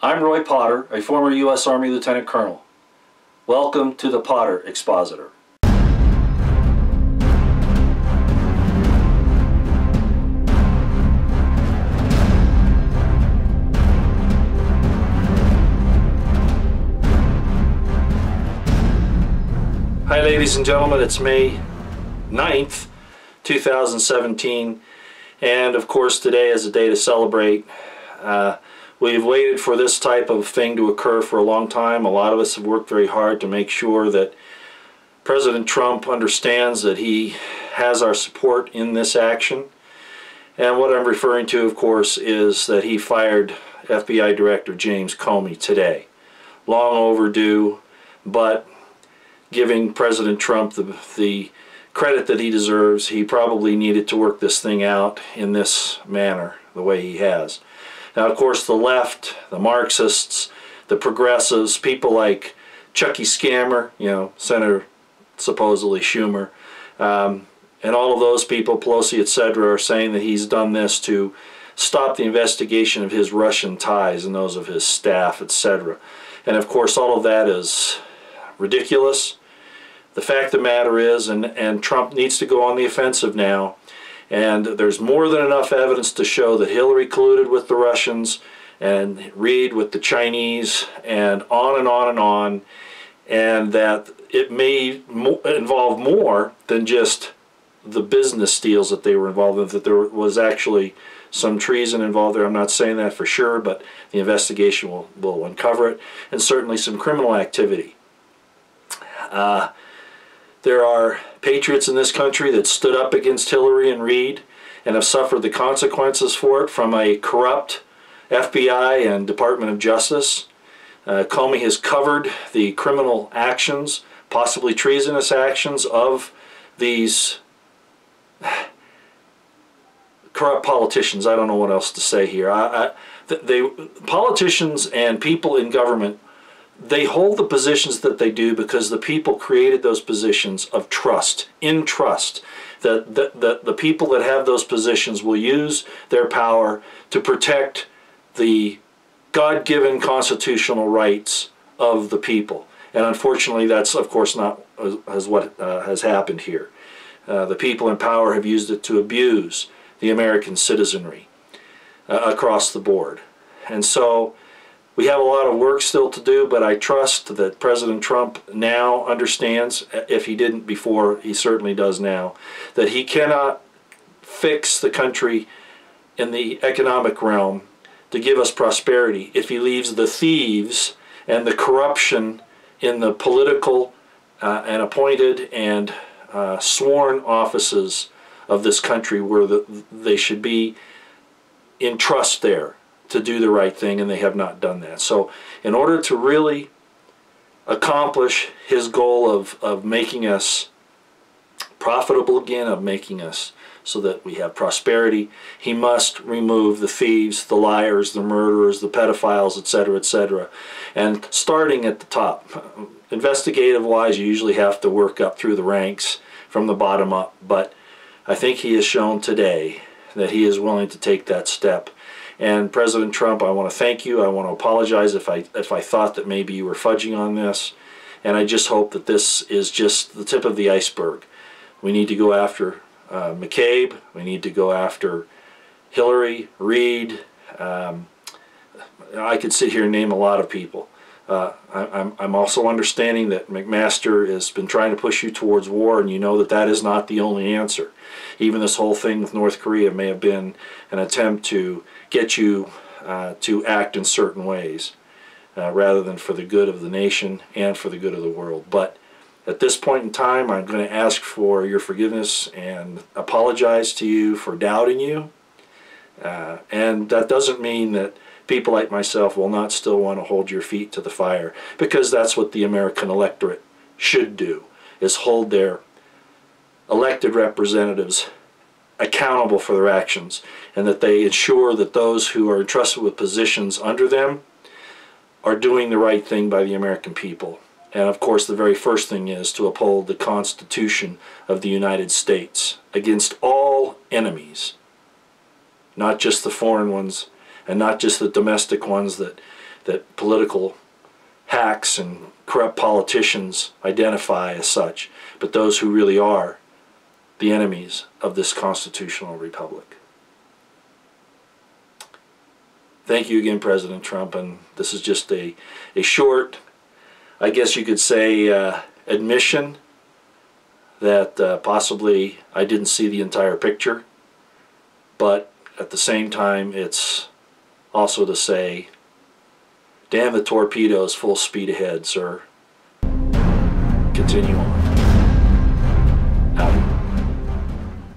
I'm Roy Potter, a former U.S. Army Lieutenant Colonel. Welcome to the Potter Expositor. Hi ladies and gentlemen, it's May 9th, 2017, and of course today is a day to celebrate. We've waited for this type of thing to occur for a long time. A lot of us have worked very hard to make sure that President Trump understands that he has our support in this action. And what I'm referring to, of course, is that he fired FBI Director James Comey today. Long overdue, but giving President Trump the credit that he deserves, he probably needed to work this thing out in this manner, the way he has. Now, of course, the left, the Marxists, the progressives, people like Chucky Scammer, you know, Senator supposedly Schumer, and all of those people, Pelosi, etc., are saying that he's done this to stop the investigation of his Russian ties and those of his staff, etc. And of course, all of that is ridiculous. The fact of the matter is, and Trump needs to go on the offensive now, and there's more than enough evidence to show that Hillary colluded with the Russians and Reid with the Chinese and on and on and on, and that it may involve more than just the business deals that they were involved in, that there was actually some treason involved there. I'm not saying that for sure, but the investigation will uncover it, and certainly some criminal activity. There are patriots in this country that stood up against Hillary and Reid and have suffered the consequences for it from a corrupt FBI and Department of Justice. Comey has covered the criminal actions, possibly treasonous actions, of these corrupt politicians. I don't know what else to say here. Politicians and people in government, they hold the positions that they do because the people created those positions of trust, in trust, that the people that have those positions will use their power to protect the God-given constitutional rights of the people. And unfortunately, that's of course not what has happened here. The people in power have used it to abuse the American citizenry across the board. And so we have a lot of work still to do, but I trust that President Trump now understands, if he didn't before, he certainly does now, that he cannot fix the country in the economic realm to give us prosperity if he leaves the thieves and the corruption in the political and appointed and sworn offices of this country where they should be in trust there to do the right thing, and they have not done that. So in order to really accomplish his goal of making us profitable again, of making us so that we have prosperity, he must remove the thieves, the liars, the murderers, the pedophiles, etc., etc. And starting at the top. Investigative-wise, you usually have to work up through the ranks from the bottom up, but I think he has shown today that he is willing to take that step. And President Trump, I want to thank you. I want to apologize if I thought that maybe you were fudging on this. And I just hope that this is just the tip of the iceberg. We need to go after McCabe. We need to go after Hillary, Reid. I could sit here and name a lot of people. I'm also understanding that McMaster has been trying to push you towards war, and you know that that is not the only answer. Even this whole thing with North Korea may have been an attempt to get you to act in certain ways rather than for the good of the nation and for the good of the world. But at this point in time, I'm going to ask for your forgiveness and apologize to you for doubting you. And that doesn't mean that people like myself will not still want to hold your feet to the fire, because that's what the American electorate should do, is hold their elected representatives accountable for their actions, and that they ensure that those who are entrusted with positions under them are doing the right thing by the American people. And of course, the very first thing is to uphold the Constitution of the United States against all enemies, not just the foreign ones, and not just the domestic ones that that political hacks and corrupt politicians identify as such, but those who really are the enemies of this constitutional republic. Thank you again, President Trump, and this is just a short, I guess you could say, admission that possibly I didn't see the entire picture, but at the same time it's also to say, damn the torpedoes, full speed ahead, sir. Continue on.